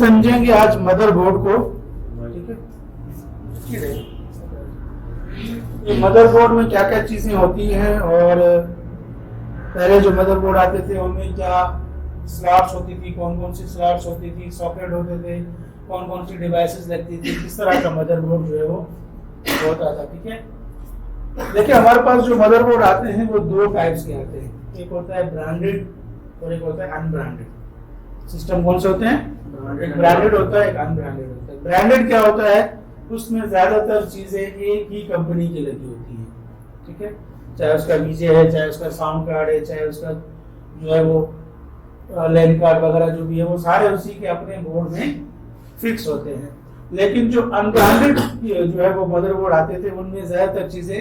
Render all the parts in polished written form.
समझेंगे आज मदरबोर्ड को। ठीक है, ये मदरबोर्ड में क्या क्या चीजें होती हैं और पहले जो मदरबोर्ड आते थे उनमें क्या स्लॉट्स होती थी, कौन कौन सी स्लॉट्स होती थी, सॉकेट होते थे, कौन कौन सी डिवाइसेस लगती थी, किस तरह का मदरबोर्ड जो है वो होता था। ठीक है, देखिए हमारे पास जो मदरबोर्ड आते हैं वो दो टाइप्स के आते हैं, एक होता है ब्रांडेड और एक होता है अनब्रांडेड। सिस्टम कौन से होते हैं? एक ब्रांडेड होता है, एक अनब्रांडेड होता है। ब्रांडेड क्या होता है? उसमें ज्यादातर चीजें एक ही कंपनी की लगी होती है। ठीक है, चाहे उसका वीजे है, चाहे उसका साउंड कार्ड है, चाहे उसका जो है वो लैंड कार्ड वगैरह जो भी है वो सारे उसी के अपने बोर्ड में फिक्स होते हैं। लेकिन जो अनब्रांडेड जो है वो मदरबोर्ड आते थे उनमें ज्यादातर चीजें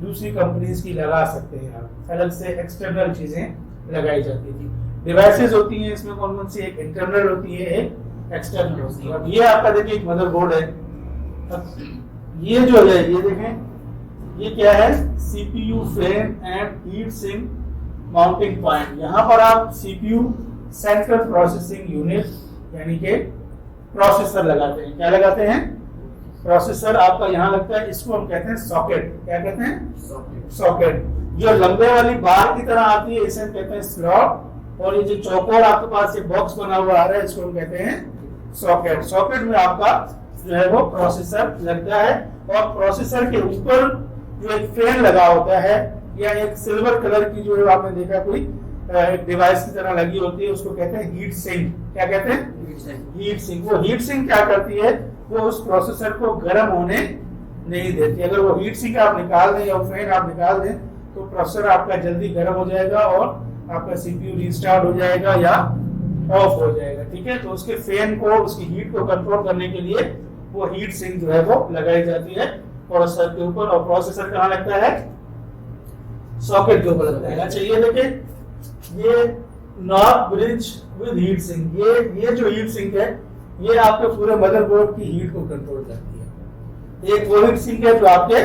दूसरी कंपनीज की लगा सकते हैं आप, अलग से एक्सटर्नल चीजें लगाई जाती थी। डिवाइसेस होती हैं इसमें कौन कौन सी? एक इंटरनल होती है, एक एक्सटर्नल होती है। अब ये आपका देखिए एक मदरबोर्ड है। अब ये जो है ये देखें, ये क्या है? CPU frame and heat sink mounting point. यहाँ पर आप सीपीयू सेंट्रल प्रोसेसिंग यूनिट यानी कि प्रोसेसर लगाते हैं। क्या लगाते हैं? प्रोसेसर आपका यहाँ लगता है, इसको हम कहते हैं सॉकेट। क्या कहते हैं? सॉकेट। जो लंबे वाली बार की तरह आती है इसे हम कहते हैं स्लॉट, और ये जो चौकोर आपके पास ये बॉक्स बना हुआ आ रहा है इसको हम कहते हैं सॉकेट। सॉकेट में आपका जो है वो प्रोसेसर लगता है, और प्रोसेसर के ऊपर जो एक फैन लगा होता है या एक सिल्वर कलर की जो है आपने देखा कोई एक डिवाइस की तरह लगी होती है, उसको कहते हैं हीट सिंक। क्या कहते हैं? Heat sink. वो हीट सिंक क्या करती है? वो उस प्रोसेसर को गर्म होने नहीं देती। अगर वो हीट सिंक आप निकाल दें या फैन आप निकाल दें तो प्रोसेसर आपका जल्दी गर्म हो जाएगा और आपका सीपीयू रिस्टार्ट हो जाएगा या ऑफ हो जाएगा। ठीक है, तो उसके फैन को, उसकी हीट को कंट्रोल करने के लिए वो हीट सिंक जो है वो लगाई जाती है प्रोसेसर के ऊपर। और प्रोसेसर कहाँ लगता है? सॉकेट के ऊपर लगता है। अच्छा ये देखिए, ये knob bridge with heat sink. ये जो हीट सिंक है ये आपके पूरे मदरबोर्ड की हीट को कंट्रोल करती है। एक वो हीट सिंक है जो आपके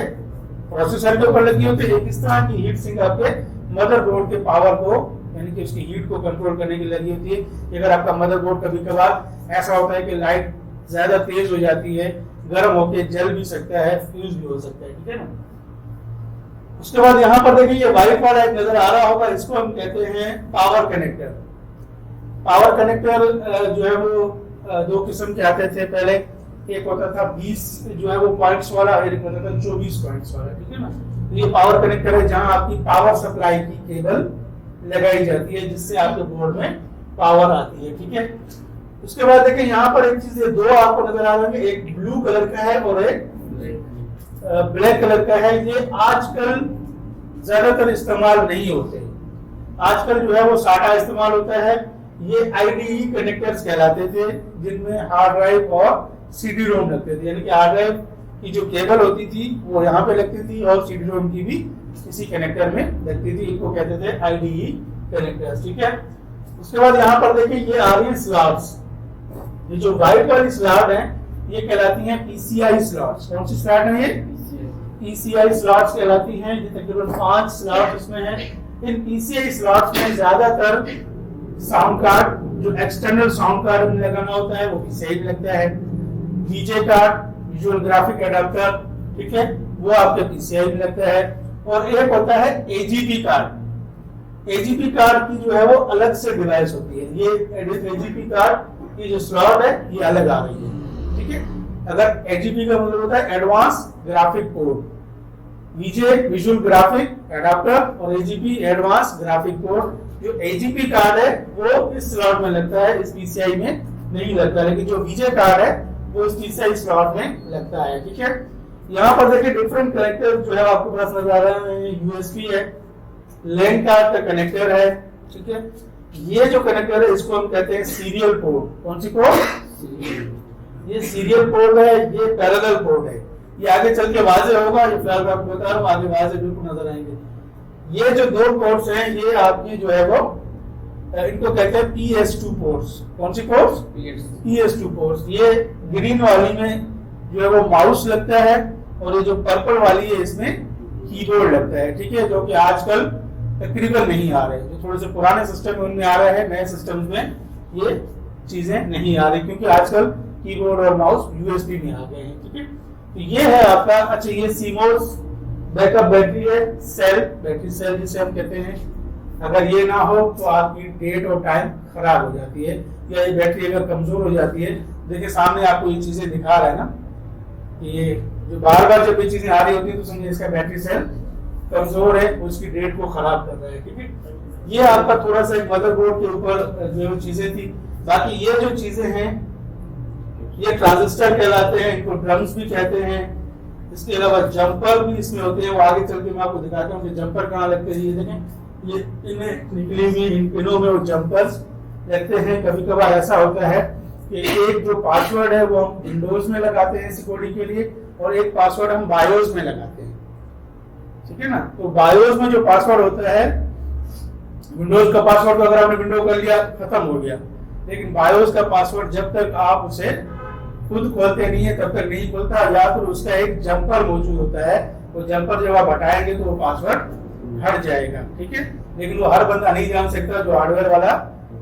प्रोसेसर के ऊपर लगी होती है, एक इस तरह की हीट सिंक आपके मदरबोर्ड के पावर को यानी कि उसकी हीट को कंट्रोल करने के लिए लगी होती है। अगर आपका मदरबोर्ड कभी कभार ऐसा होता है कि लाइट ज्यादा तेज हो जाती है, गर्म होकर जल भी सकता है, फ्यूज भी हो सकता है। ठीक है ना। उसके बाद यहाँ पर देखिए ये वाइट वाला एक नजर आ रहा होगा, इसको हम कहते हैं पावर कनेक्टर। पावर कनेक्टर जो है वो दो किस्म के आते थे पहले। एक होता था 20 जो है वो पॉइंट्स वाला, और एक होता था 24 पॉइंट्स वाला। ठीक है ना। तो ये पावर कनेक्टर है जहां आपकी पावर सप्लाई की केबल लगाई जाती है जिससे आपके बोर्ड में पावर आती है। ठीक है, उसके बाद देखिए यहाँ पर एक चीज, दो आपको नजर आ रहे हैं, एक ब्लू कलर का है और एक ब्लैक कलर का है। ये आजकल ज्यादातर इस्तेमाल नहीं होते, आजकल जो है वो साटा इस्तेमाल होता है। ये आईडीई कनेक्टर्स कहलाते थे जिनमें हार्ड ड्राइव और सीडी रोम लगते थे, यानी कि हार्ड ड्राइव की जो केबल होती थी वो यहाँ पे लगती थी और सीडी रोम की भी इसी कनेक्टर में लगती थी। इनको कहते थे आईडीई कनेक्टर्स। ठीक है, उसके बाद यहाँ पर देखिए ये आ रही है स्लॉट्स। ये जो व्हाइट वाली स्लॉट है ये कहलाती है पीसीआई स्लॉट्स। कौन सी स्लॉट है ये? पीसीआई स्लॉट्स कहलाती हैं। ये तकरीबन 5 स्लॉट इसमें है। इन पीसीआई स्लॉट्स में ज्यादातर साउंड कार्ड, जो एक्सटर्नल साउंड कार्ड में लगाना होता है वो पीसीआई में लगता है। वीजे कार्ड, विजुअल ग्राफिक एडाप्टर, ठीक है, वो आपके पीसीआई में लगता है। और एक होता है एजीपी कार्ड। एजीपी कार्ड की जो है वो अलग से डिवाइस होती है। ये एजीपी कार्ड की जो स्लॉट है ये अलग आ रही है। ठीक है, अगर एजीपी का मतलब होता है एडवांस ग्राफिक पोर्ट, वीजे विजुअल ग्राफिक एडाप्टर, और एजीपी एडवांस ग्राफिक पोर्ट। जो एजीपी कार्ड है वो इस स्लॉट में लगता है, इस पीसीआई में नहीं लगता, लेकिन जो वीजे कार्ड है वो इस पीसीआई स्लॉट में लगता है। ठीक है, यहाँ पर देखिए डिफरेंट कनेक्टर जो है आपको पास नजर आ रहा है। यूएसबी है, लैंड कार्ड का कनेक्टर है। ठीक है, ये जो कनेक्टर है इसको हम कहते हैं सीरियल पोर्ट। कौन सी पोर्ट? ये सीरियल पोर्ट है, ये पैरेलल पोर्ट है। ये आगे चल के वाजे होगा, ये फिलहाल मैं आपको बता रहा हूँ, आगे वाजे बिल्कुल नजर आएंगे। ये जो दो पोर्ट्स हैं ये आपकी जो है वो इनको कहते हैं PS2 पोर्ट्स। कौन सी पोर्ट्स? PS2 ports. ये ग्रीन वाली में जो है वो माउस लगता है, और ये जो पर्पल वाली है इसमें कीबोर्ड लगता है। ठीक है, जो कि आजकल तकरीबन नहीं आ रहे, जो थोड़े से पुराने सिस्टम में उनमें आ रहे हैं, नए सिस्टम में ये चीजें नहीं आ रही, क्योंकि आजकल कीबोर्ड और माउस यूएसबी में आ गए हैं। ठीक है, तो ये है आपका। अच्छा, ये सीमोस बैकअप बैटरी है, सेल, बैटरी सेल जिसे हम कहते हैं। अगर ये ना हो तो आपकी डेट और टाइम खराब हो जाती है, या ये बैटरी अगर कमजोर हो जाती है। देखिए सामने आपको ये चीजें दिखा रहा है ना, कि ये जो बार बार जब ये चीजें आ रही होती है तो समझिए इसका बैटरी सेल कमजोर है, उसकी डेट को खराब कर रहा है। ठीक है, ये आपका थोड़ा सा एक मदरबोर्ड के ऊपर जो चीजें थी। बाकी ये जो चीजें हैं ये ट्रांजिस्टर कहलाते हैं, इनको ड्रम्स भी कहते हैं। इसके अलावा जंपर भी इसमें होते हैं, वो आगे चल के मैं आपको दिखाता हूँ कि जंपर कहाँ लगते हैं। ये देखें, ये इन्हें निकली हुई इन पिनों में वो जंपर्स लगते हैं। कभी कभार ऐसा होता है कि एक जो पासवर्ड है वो हम विंडोज में लगाते हैं सिक्योरिटी के लिए, और एक पासवर्ड हम बायोस में लगाते हैं। ठीक है ना, तो बायोस में जो पासवर्ड होता है, विंडोज का पासवर्ड तो अगर आपने विंडो कर लिया खत्म हो गया, लेकिन बायोस का पासवर्ड जब तक आप उसे खुद खोलते नहीं है तब तक नहीं खुलता, या फिर उसका एक जंपर मौजूद होता है। वो जंपर जब आप हटाएंगे तो वो पासवर्ड हट जाएगा। ठीक है, लेकिन वो हर बंदा नहीं जान सकता, जो हार्डवेयर वाला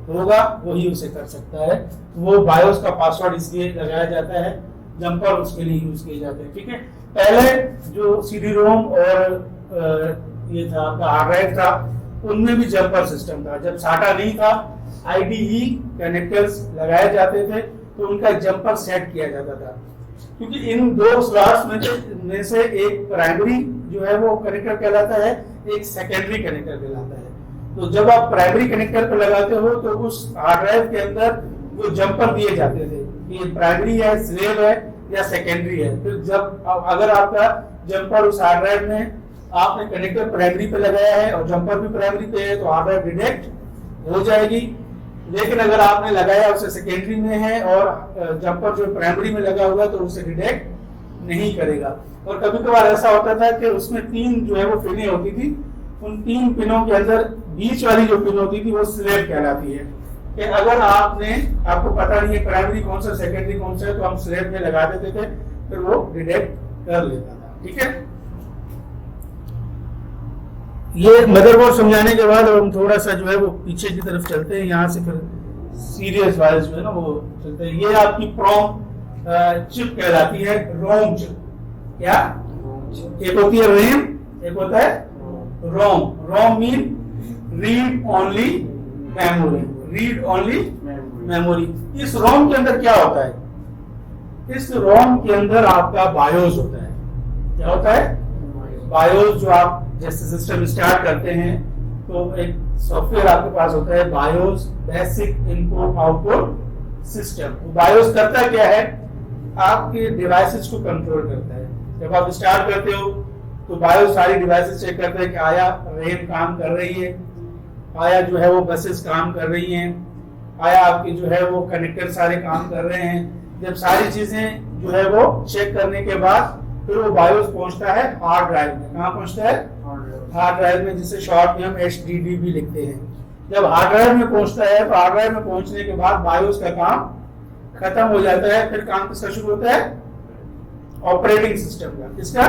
होगा वही उसे कर सकता है। वो बायोस का पासवर्ड इसलिए लगाया जाता है, जंपर उसके लिए यूज किए जाते हैं। ठीक है, पहले जो सीडी रोम और ये था आपका हार्ड ड्राइव था, उनमें भी जंपर सिस्टम था। जब साटा नहीं था, आईडीई कनेक्टर्स लगाए जाते थे, तो उनका जंपर सेट किया जाता था, क्योंकि इन दो स्लॉट्स में से एक प्राइमरी जो है वो कनेक्टर कहलाता है, एक सेकेंडरी कनेक्टर कहलाता है। तो जब आप प्राइमरी कनेक्टर पर लगाते हो तो उस हार्ड ड्राइव के अंदर वो जंपर दिए जाते थे कि ये प्राइमरी है, स्लेव है या सेकेंडरी है। फिर जब अगर आपका जंपर उस हार्ड ड्राइव में आपने कनेक्टर प्राइमरी पे लगाया है और जंपर भी प्राइमरी पे है तो हार्ड ड्राइव डिटेक्ट हो जाएगी। लेकिन अगर आपने लगाया उसे सेकेंडरी में है और जंपर जो प्राइमरी में लगा हुआ है तो उसे डिटेक्ट नहीं करेगा। और कभी कभार ऐसा होता था कि उसमें 3 जो है वो पिनें होती थी, उन 3 पिनों के अंदर बीच वाली जो पिन होती थी वो स्लेव कहलाती है। कि अगर आपको पता नहीं है प्राइमरी कौन सा सेकेंडरी कौन सा है, तो हम स्लेव में लगा देते थे, फिर वो डिटेक्ट कर लेता था। ठीक है, ये मदरबोर्ड समझाने के बाद हम थोड़ा सा जो है वो पीछे की तरफ चलते हैं, यहाँ से फिर सीरियस वाइज जो है ना वो चलते हैं। ये आपकी प्रोम चिप कहलाती है, रोम चिप। क्या एक होती है रैम, एक होता है ROM. ROM mean read only memory, read only memory. इस रोम के अंदर क्या होता है? इस रोम के अंदर आपका बायोस होता है। क्या होता है? बायोस। जो आप जैसे सिस्टम स्टार्ट करते हैं तो एक सॉफ्टवेयर आपके पास होता है, BIOS, basic input output system. BIOS करता क्या है? आपके डिवाइसेस को कंट्रोल करता है। जब आप स्टार्ट करते हो तो बायोस सारी डिवाइसेस चेक करता है कि आया रैम काम कर रही है, आया जो है वो बसेस काम कर रही हैं, आया आपके जो है वो कनेक्टर सारे काम कर रहे हैं। जब सारी चीजें जो है वो चेक करने के बाद फिर वो बायोस पहुंचता है हार्ड ड्राइव में। कहाँ पहुंचता है? हार्ड ड्राइव में, जिसे शॉर्ट में हम HDD भी लिखते हैं। जब हार्ड ड्राइव में पहुंचता है तो हार्ड ड्राइव में पहुंचने के बाद बायोस का काम खत्म हो जाता है। फिर काम किसका शुरू होता है? ऑपरेटिंग सिस्टम का। किसका?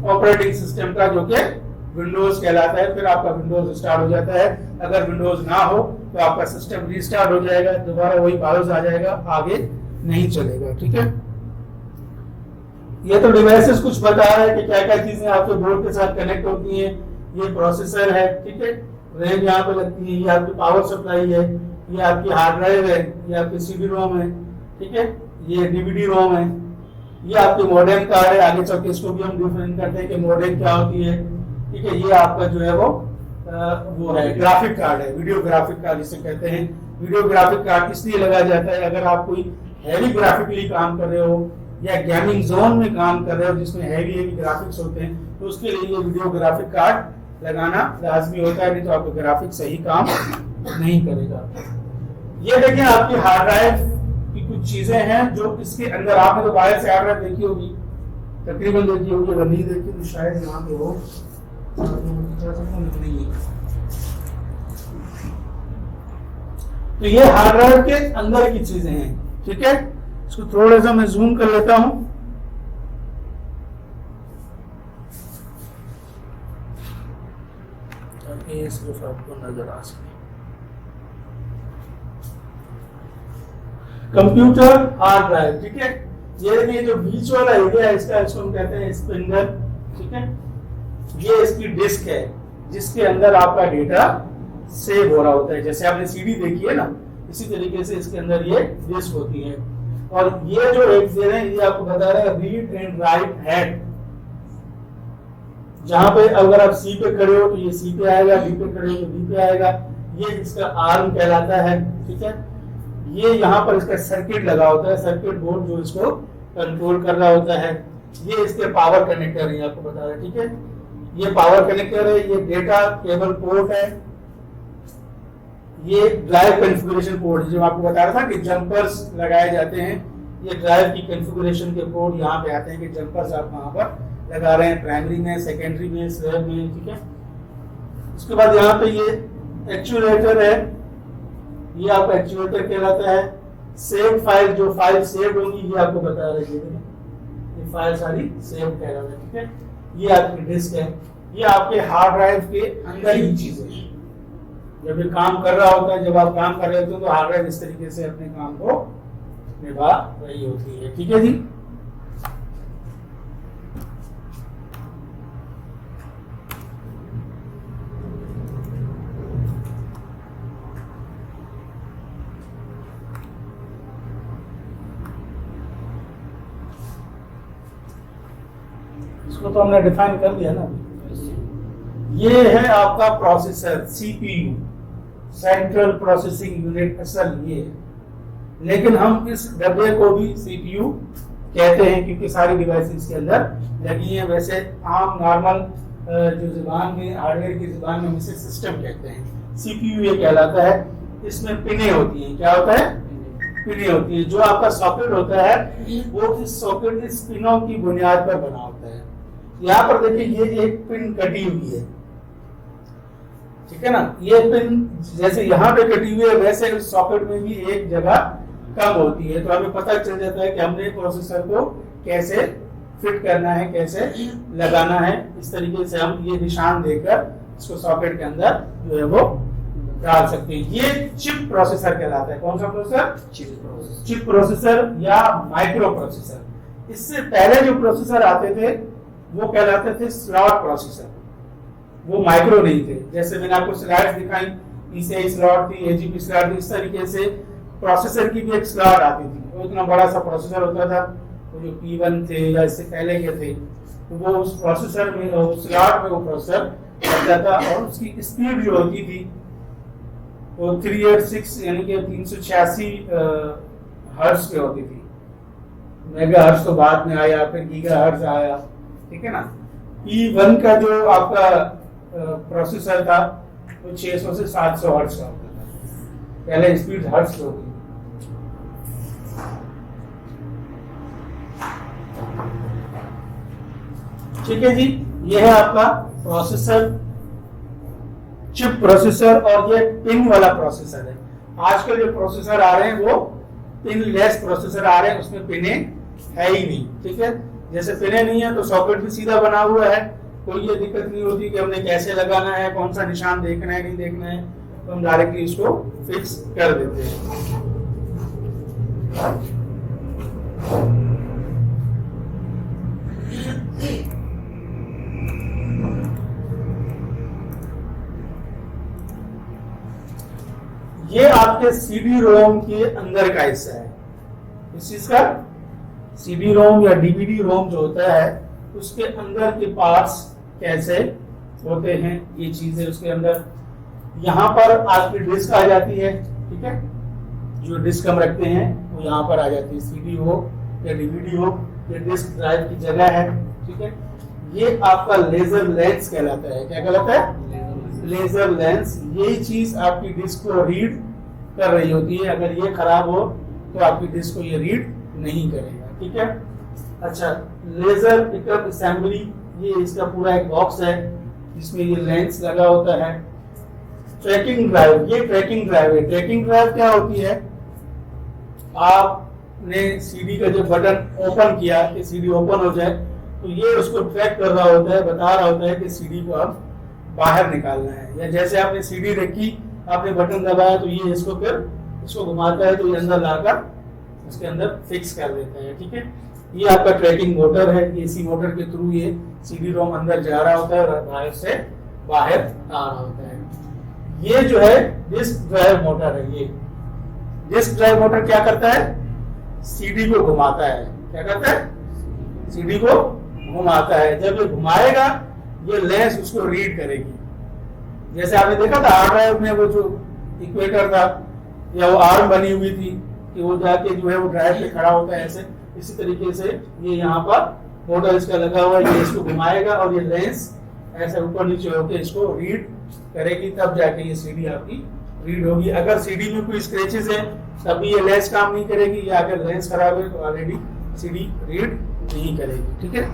ऑपरेटिंग सिस्टम का, जो कि विंडोज कहलाता है। फिर आपका विंडोज स्टार्ट हो जाता है। अगर विंडोज ना हो तो आपका सिस्टम रीस्टार्ट हो जाएगा, दोबारा वही बायोस आ जाएगा, आगे नहीं चलेगा। ठीक है, ये तो डिवाइसेस कुछ बता रहा है कि क्या क्या चीजें आपके बोर्ड के साथ कनेक्ट होती हैं। ये प्रोसेसर है, ठीक है, रैम यहाँ पे लगती है, ये आपकी पावर सप्लाई है, ये आपकी हार्ड ड्राइव है, ये आपकी CD रोम है, ठीक है, ये DVD रोम है, ये आपकी मॉडेम कार्ड है। आगे चल के इसको भी हम डिफाइन करते हैं कि मॉडेम क्या होती है। ठीक है, ये आपका जो है वो है ग्राफिक कार्ड है, वीडियो ग्राफिक कार्ड जिसे कहते हैं। वीडियो ग्राफिक कार्ड इसलिए लगाया जाता है अगर आप कोई हैवी ग्राफिकली काम कर रहे हो या गेमिंग जोन में काम कर रहे हो जिसमें हैवी ग्राफिक्स होते हैं, तो उसके लिए ये वीडियो ग्राफिक कार्ड लगाना लाजमी होता है, नहीं तो आपका ग्राफिक सही काम नहीं करेगा। ये देखिए आपकी हार्ड ड्राइव की कुछ चीजें हैं जो इसके अंदर, आपने तो बाहर से हार्ड ड्राइव देखी होगी, तकरीबन देखी होगी, अगर नहीं देखी तो शायद यहाँ पे हो नहीं है। तो ये हार्ड ड्राइव के अंदर की चीजें हैं। ठीक है, इसको थोड़ा सा मैं जूम कर लेता हूं। ताकि ये सिर्फ आपको नजर आ सके। कंप्यूटर हार्ड ड्राइव, ठीक है। ये देखिए जो बीच वाला एरिया है इसका, इसको हम कहते हैं स्पिंडल, ठीक है। ये इसकी डिस्क है जिसके अंदर आपका डेटा सेव हो रहा होता है। जैसे आपने सीडी देखी है ना, इसी तरीके से इसके अंदर ये डिस्क होती है। और ये जो एक दे रहे हैं ये आपको बता रहा है रीड एंड राइट हेड। जहां पे अगर आप सी पे खड़े हो तो ये सी पे आएगा, डी पे खड़े हो तो डी पे आएगा। ये इसका आर्म कहलाता है, ठीक है। ये यहाँ पर इसका सर्किट लगा होता है, सर्किट बोर्ड जो इसको कंट्रोल कर रहा होता है। ये इसके पावर कनेक्टर है, आपको बता रहा है, ठीक है। ये पावर कनेक्टर है, ये डेटा केबल पोर्ट है, ये ड्राइव कॉन्फ़िगरेशन पोर्ट जो आपको बता रहा था कि जंपर्स लगाए जाते हैं। ये ड्राइव की कॉन्फ़िगरेशन के पोर्ट यहाँ पे आते हैं कि जंपर्स आप वहां पर लगा रहे हैं, प्राइमरी में, सेकेंडरी में, स्लैब में, ठीक है। उसके बाद यहाँ पे ये एक्चुएटर है, ये आपका एक्चुएटर कहलाता है। सेव फाइल, जो फाइल सेव होगी ये आपको बता रही है, ये फाइल सारी सेव कहलाता है, ठीक है। ये आपकी डिस्क है, ये आपके हार्ड ड्राइव के अंदर ही चीजें हैं। जब ये काम कर रहा होता है, जब आप काम कर रहे होते हो तो हार्ड ड्राइव इस तरीके से अपने काम को निभा रही होती है, ठीक है जी। इसको तो हमने डिफाइन कर दिया ना। ये है आपका processor, CPU, central processing unit, असल ये है। लेकिन हम इस डब्बे को भी सीपीयू कहते हैं क्योंकि सारी डिवाइसेस के अंदर लगी हैं। वैसे आम नॉर्मल जो जुबान में, हार्डवेयर की जुबान में इसे सिस्टम कहते हैं। सीपीयू ये कहलाता है। इसमें पिने होती हैं, क्या होता है, पिने होती है। जो आपका सॉकेट होता है वो इस सॉकेट, इस पिनों की बुनियाद पर बना होता है। यहाँ पर देखिए ये एक पिन कटी हुई है, ठीक है ना। ये पिन जैसे यहाँ पे कटी हुई है वैसे उस सॉकेट में भी एक जगह कम होती है, तो हमें पता चल जाता है कि हमने प्रोसेसर को कैसे फिट करना है, कैसे लगाना है। इस तरीके से हम ये निशान देकर इसको सॉकेट के अंदर जो है वो डाल सकते हैं। ये चिप प्रोसेसर कहलाता है। कौन सा प्रोसेसर? चिप प्रोसेसर या माइक्रो प्रोसेसर। इससे पहले जो प्रोसेसर आते थे वो कहलाते थे स्लॉट प्रोसेसर, वो माइक्रो नहीं थे। जैसे मैंने आपको स्लाइड्स दिखाई, PCI स्लॉट थी, AGP स्लॉट थी, इस तरीके से प्रोसेसर की भी एक स्लॉट आती थी। वो इतना बड़ा सा प्रोसेसर होता था, वो जो P1 थे या इससे पहले के थे, तो वो उस प्रोसेसर में, उस स्लॉट में वो प्रोसेसर लगता था। और उसकी स्पीड जो होती थी वो 386 यानी कि 386 हर्ट्ज पे होती थी। मेगा हर्ट्ज तो बाद में आया, फिर गीगा हर्ट्ज आया, ठीक है ना। P1 का जो आपका प्रोसेसर था वो 600 से 700 हर्ट्ज का होता था। पहले स्पीड हर्ट्ज होती। ठीक है जी, ये है आपका प्रोसेसर, चिप प्रोसेसर, और ये पिन वाला प्रोसेसर है। आजकल जो प्रोसेसर आ रहे हैं वो पिन लेस प्रोसेसर आ रहे हैं, उसमें पिने है ही नहीं, ठीक है। जैसे पिने नहीं है तो सॉकेट भी सीधा बना हुआ है, कोई ये दिक्कत नहीं होती कि हमने कैसे लगाना है, कौन सा निशान देखना है, नहीं देखना है, तो हम डायरेक्टली इसको फिक्स कर देते हैं। ये आपके सीडी रोम के अंदर का हिस्सा है। इस चीज का सीडी रोम या डीवीडी रोम जो होता है उसके अंदर के पार्ट्स कैसे होते हैं, ये चीजें उसके अंदर। यहाँ पर आपकी डिस्क आ जाती है, ठीक है। जो डिस्क हम रखते हैं वो यहाँ पर आ जाती है, सीडी हो या डीवीडी हो, ये डिस्क ड्राइव की जगह है, ठीक है। ये आपका लेजर लेंस कहलाता है। क्या कहलाता है? Laser lens. यही चीज आपकी डिस्क को रीड कर रही होती है। अगर ये खराब हो तो आपकी डिस्क को ये रीड नहीं करेगा, ठीक है। अच्छा, लेजर पिकअप असेंबली, ये इसका पूरा एक बॉक्स है जिसमें ये लेंस लगा होता है। ट्रैकिंग ड्राइव, ये ट्रैकिंग ड्राइव है। ट्रैकिंग ड्राइव क्या होती है? आपने सीडी का जो बटन ओपन किया कि सीडी ओपन हो जाए तो ये उसको ट्रैक कर रहा होता है, बता रहा होता है कि सीडी को अब बाहर निकालना है। या जैसे आपने सीडी रखी, आपने बटन दबाया तो ये इसको फिर इसको घुमाता है तो ये अंदर लाकर उसके अंदर फिक्स कर देते हैं। ठीक है, ये आपका ट्रैकिंग मोटर है, एसी मोटर के थ्रू ये सीडी रोम अंदर जा रहा होता है और बाहर से बाहर आ रहा होता है। ये जो है डिस्क ड्राइव मोटर है। ये डिस्क ड्राइव मोटर क्या करता है, सीडी को घुमाता है। क्या करता है, सीडी को घुमाता है। जब ये घुमाएगा ये लेंस उसको रीड करेगी। जैसे आपने देखा था हार्ड ड्राइव में वो जो इक्वेटर था या वो आर्म बनी हुई थी कि वो जाके जो है वो ड्राइव पे खड़ा होता है ऐसे, इसी तरीके से ये यहाँ पर मोटर इसका लगा हुआ है, ये इसको घुमाएगा और ये लेंस ऐसे ऊपर नीचे होकर इसको रीड करेगी, तब जाके ये सीडी आपकी रीड होगी। अगर सीडी में कोई स्क्रैचेस है तब भी ये लेंस काम नहीं करेगी, या अगर लेंस खराब है तो ऑलरेडी सीडी रीड नहीं करेगी। ठीक है,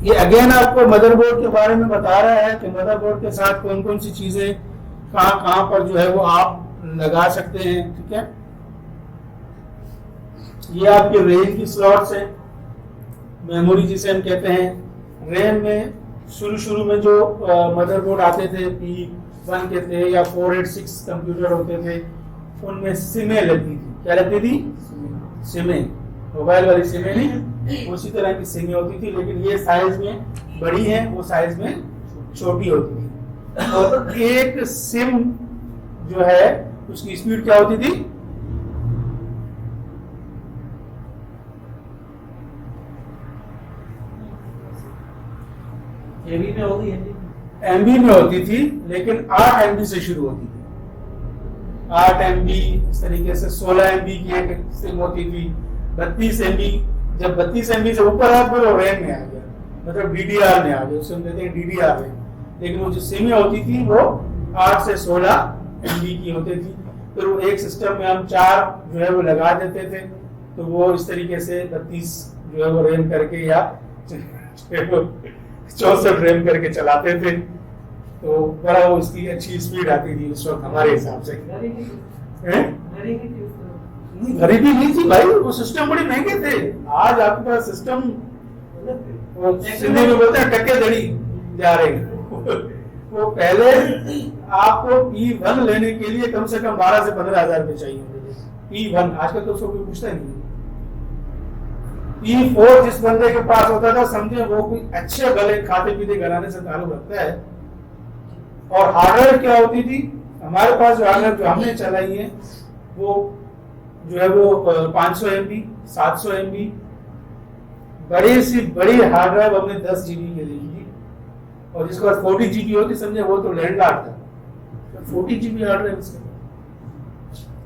ये अगेन आपको मदरबोर्ड के बारे में बता रहा है कि मदरबोर्ड के साथ कौन कौन सी चीजें कहां पर जो है वो आप लगा सकते हैं। ठीक है, ये आपके रैम की स्लॉट्स है, मेमोरी जिसे हम कहते हैं। रैम में शुरू में जो मदरबोर्ड आते थे P1 के थे या 486 कंप्यूटर होते थे, उनमें सिमें लगती थी। क्या लगती थी, सिमें, मोबाइल वाली सिमें नहीं, उसी तरह की सिमें होती थी, लेकिन ये साइज में बड़ी है, वो साइज में छोटी होती थी। और एक सिम जो है उसकी स्पीड क्या होती थी, एमबी में होती थी, लेकिन 8 MB से शुरू होती थी। 8 MB, इस तरीके से 16 MB की एक सिम होती थी। 32 MB, जब 32 MB से ऊपर आया फिर वो रैम में आ गया, मतलब DDR में आ गया, उसे हम कहते हैं DDR में। लेकिन वो जो सिमें होती थी वो 8 से 16 MB की होती थी। फिर वो एक सिस्टम में हम 4 जो है वो लगा देते थे, तो वो इस तरीके से 32 जो है वो रैम करके या 64 रैम करके चलाते थे, तो बड़ा वो उसकी अच्छी स्पीड आती थी उस वक्त हमारे हिसाब से। गरीबी नहीं थी भाई, वो सिस्टम बड़े महंगे थे। आज आपके पास सिस्टम सिंधी में बोलते हैं टक्के दड़ी जा रहे हैं। वो पहले आपको P1 लेने के लिए कम से कम 12 से 15 हजार रुपए चाहिए होते थे। P1 आजकल तो उसको कोई पूछता नहीं। P4 जिस बंदे के पास होता था समझे वो कोई अच्छे भले खाते पीते घराने से ताल्लुक रखता है। और हार्डवेयर क्या होती थी, हमारे पास जो हार्डवेयर जो हमने चलाई है वो जो है वो 500 MB, 700 MB, बड़ी सी बड़ी हार्ड ड्राइव हमने 10 GB की ली थी, और जिसके बाद 40 GB होती समझे वो तो लैंडलॉर्ड था। 40 GB हार्ड ड्राइव उसके,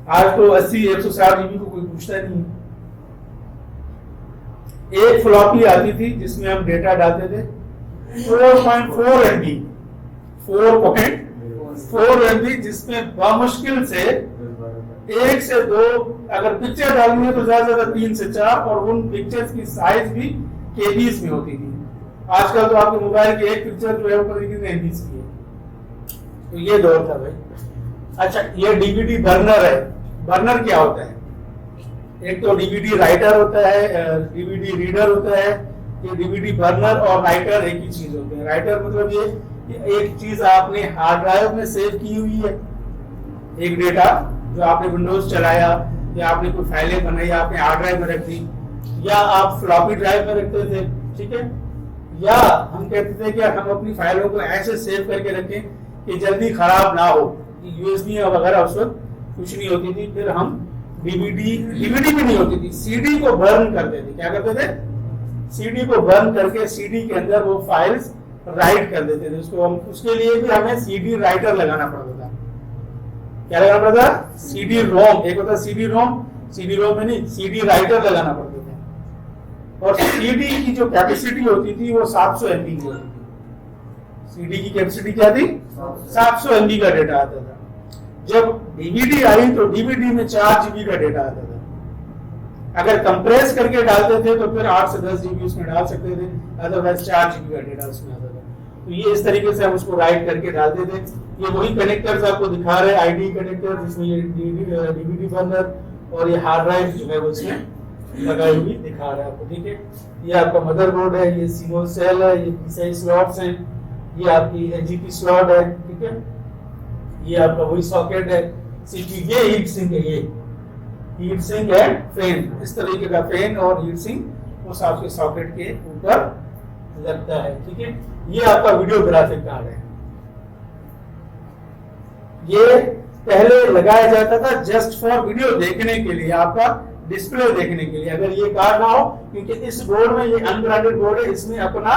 आज तो 80-160 GB को कोई पूछता नहीं। एक फ्लॉपी आती थी जिसमें हम डेटा डालते थे, 4.4 MB, 4.4 MB, जिसमें बामुश्किल से 1 से 2 अगर पिक्चर डालनी है तो ज्यादा से ज्यादा 3 से 4, और उन पिक्चर्स की साइज भी KBs में होती थी। आजकल तो आपके मोबाइल की एक पिक्चर जो है वो कितने MB की है। तो ये दौर था भाई। अच्छा, ये DVD बर्नर है। बर्नर क्या होता है, एक तो DVD राइटर होता है, DVD रीडर होता है। ये DVD बर्नर और राइटर एक ही चीज होते हैं। राइटर मतलब ये एक चीज आपने हार्ड ड्राइव में सेव की हुई है, एक डेटा जो आपने विंडोज चलाया या आपने कोई फाइलें बनाई आपने हार्ड ड्राइव में रख दी, या आप फ्लॉपी ड्राइव में रखते थे। ठीक है, या हम कहते थे कि हम अपनी फाइलों को ऐसे सेव करके रखें कि जल्दी खराब ना हो। USB वगैरह उस वक्त कुछ नहीं होती थी। फिर हम DVD भी नहीं होती थी, CD को बर्न करते थे। क्या करते थे, CD को बर्न करके CD के अंदर वो फाइल्स राइट कर देते थे। उसको हम उसके लिए भी हमें CD राइटर लगाना पड़ता था। क्या लगाना पड़ता था, CD रोम। एक होता CD रोम में नहीं, CD राइटर लगाना पड़ता था। और CD की जो कैपेसिटी होती थी वो 700 MB की होती थी। CD की कैपेसिटी क्या थी, 700 MB का डेटा आता था। जब DVD आई तो DVD में 4 GB का डेटा आता था। अगर कंप्रेस करके डालते थे तो फिर 8 से 10 GB उसमें डाल सकते थे, अदरवाइज 4 GB का डेटा उसमें आता था। तो ये इस तरीके से हम उसको राइट करके डालते थे। ये वही कनेक्टर्स आपको दिखा रहे, ID कनेक्टर, जिसमें ये DVD बर्नर और ये हार्ड ड्राइव जो है वो इसमें लगाई हुई दिखा रहा है आपको, ठीक है। ये आपका मदरबोर्ड है, ये सिंगल सेल है, ये PCI स्लॉट्स हैं, ये आपकी HGP स्लॉट है, ठीक है। ये आपका वही सॉकेट है, CPU, ये हीट सिंक है, ये हीट सिंक एंड फैन, इस तरीके का फैन और हीट सिंक उस आपके सॉकेट के ऊपर लगता है, ठीक है। ये आपका वीडियो ग्राफिक कार्ड है, ये पहले लगाया जाता था जस्ट फॉर वीडियो देखने के लिए, आपका डिस्प्ले देखने के लिए। अगर ये कार्ड ना हो, क्योंकि इस बोर्ड में, ये अनब्रांडेड बोर्ड है, इसमें अपना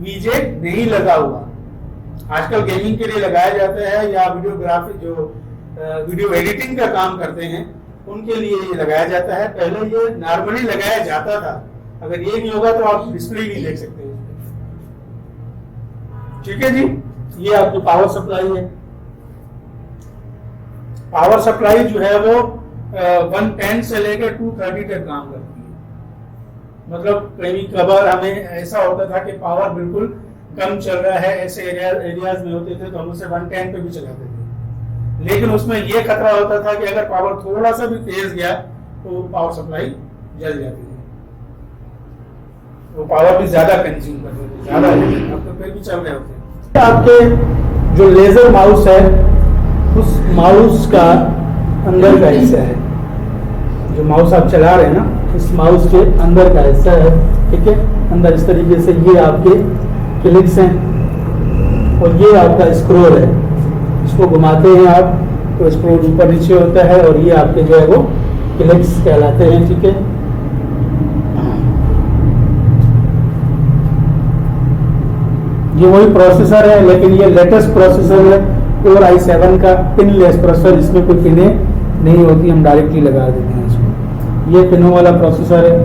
VJ नहीं लगा हुआ। आजकल गेमिंग के लिए लगाया जाता है या वीडियोग्राफी जो वीडियो एडिटिंग का काम करते हैं उनके लिए ये लगाया जाता है। पहले ये नॉर्मली लगाया जाता था, अगर ये नहीं होगा तो आप डिस्प्ले नहीं देख सकते, ठीक है जी। ये आपकी पावर सप्लाई है, पावर सप्लाई जो है वो 110 से लेकर 230 तक काम करती है। मतलब कभी कभार हमें ऐसा होता था कि पावर बिल्कुल कम चल रहा है, ऐसे एरियाज में होते थे तो हम उसे 110 पे भी चलाते थे, लेकिन उसमें ये खतरा होता था कि अगर पावर थोड़ा सा भी तेज गया तो पावर सप्लाई जल जाती है, वो पावर भी ज्यादा कंज्यूम करते थे, ज्यादा अब तो फिर भी चल रहे होते हैं। आपके जो लेजर माउस है, उस माउस का अंदर का हिस्सा है, जो माउस आप चला रहे हैं ना, इस माउस के अंदर का हिस्सा है, ठीक है। अंदर इस तरीके से ये आपके क्लिक्स हैं और ये आपका स्क्रोल है, इसको घुमाते हैं आप तो स्क्रोल ऊपर नीचे होता है और ये आपके जो है वो क्लिक्स कहलाते हैं, ठीक है। ये वही प्रोसेसर है, लेकिन ये लेटेस्ट प्रोसेसर है, Core i7 का पिनलेस प्रोसेसर, इसमें कोई पिनें नहीं होती, हम डायरेक्टली लगा देते हैं इसको। ये पिनों वाला प्रोसेसर है।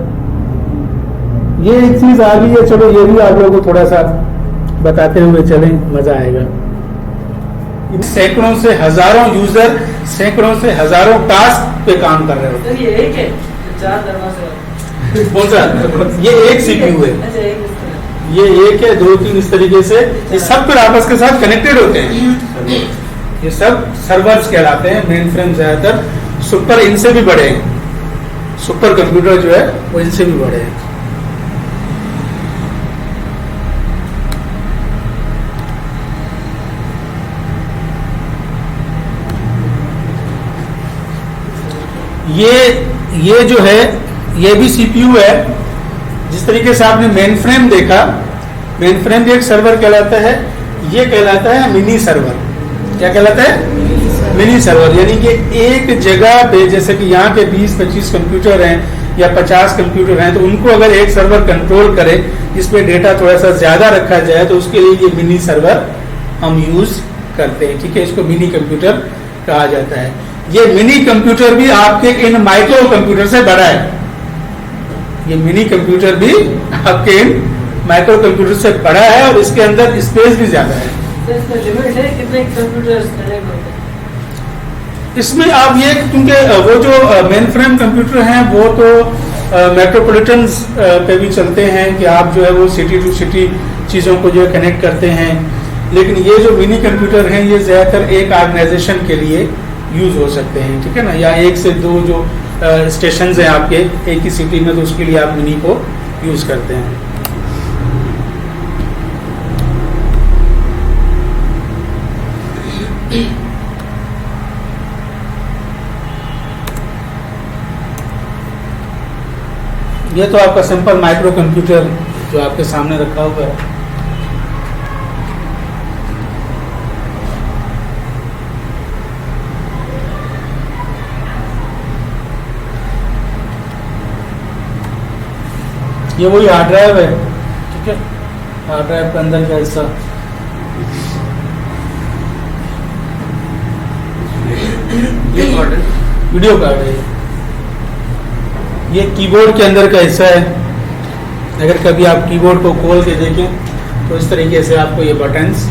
ये एक चीज आ गई है, चलो ये भी आप लोगों को थोड़ा सा बताते हुए चलें, मजा आएगा। सैकड़ों से हजारों यूजर, सैकड़ों से हजारों टास्क पे काम कर रहे होते हैं। ये एक है, चार दरवाजे कौन सा? ये एक CPU है, अच्छा एक ये एक है, 2-3 इस तरीके से, ये सब फिर आपस के साथ कनेक्टेड होते हैं। ये सब सर्वर्स कहलाते हैं, मेन फ्रेम ज्यादातर सुपर इनसे भी बड़े हैं, सुपर कंप्यूटर जो है वो इनसे भी बड़े हैं। ये जो है ये भी CPU है। जिस तरीके से आपने मेन फ्रेम देखा, मेन फ्रेम भी एक सर्वर कहलाता है, ये कहलाता है मिनी सर्वर। क्या कहलाता है? Mini server. यानी कि एक जगह पे जैसे कि यहाँ के 20-25 कंप्यूटर हैं या 50 कंप्यूटर हैं, तो उनको अगर एक सर्वर कंट्रोल करे जिसपे डेटा थोड़ा सा ज्यादा रखा जाए, तो उसके लिए ये मिनी सर्वर हम यूज करते हैं, ठीक है। इसको मिनी कंप्यूटर कहा जाता है। ये मिनी कंप्यूटर भी आपके इन माइक्रो कंप्यूटर से बड़ा है। ये मिनी कंप्यूटर भी आपके इन माइक्रो कंप्यूटर से बड़ा है और इसके अंदर स्पेस भी ज्यादा है। लिमिट है कितने कंप्यूटर्स कनेक्ट होते हैं? इसमें आप ये, क्योंकि वो जो मेन फ्रेम कंप्यूटर हैं वो तो मेट्रोपॉलिटन पे भी चलते हैं कि आप जो है वो सिटी टू सिटी चीज़ों को जो है कनेक्ट करते हैं, लेकिन ये जो मिनी कंप्यूटर हैं ये ज़्यादातर एक ऑर्गेनाइजेशन के लिए यूज हो सकते हैं, ठीक है ना। या 1 से 2 जो स्टेशन हैं आपके एक ही सिटी में, तो उसके लिए आप मिनी को यूज करते हैं। ये तो आपका सिंपल माइक्रो कंप्यूटर जो आपके सामने रखा हुआ है। ये वही हार्ड ड्राइव है, ठीक है। हार्ड ड्राइव के अंदर का हिस्सा वीडियो कार्ड है। ये कीबोर्ड के अंदर का हिस्सा है। अगर कभी आप कीबोर्ड को खोल के देखें तो इस तरीके से आपको ये बटन्स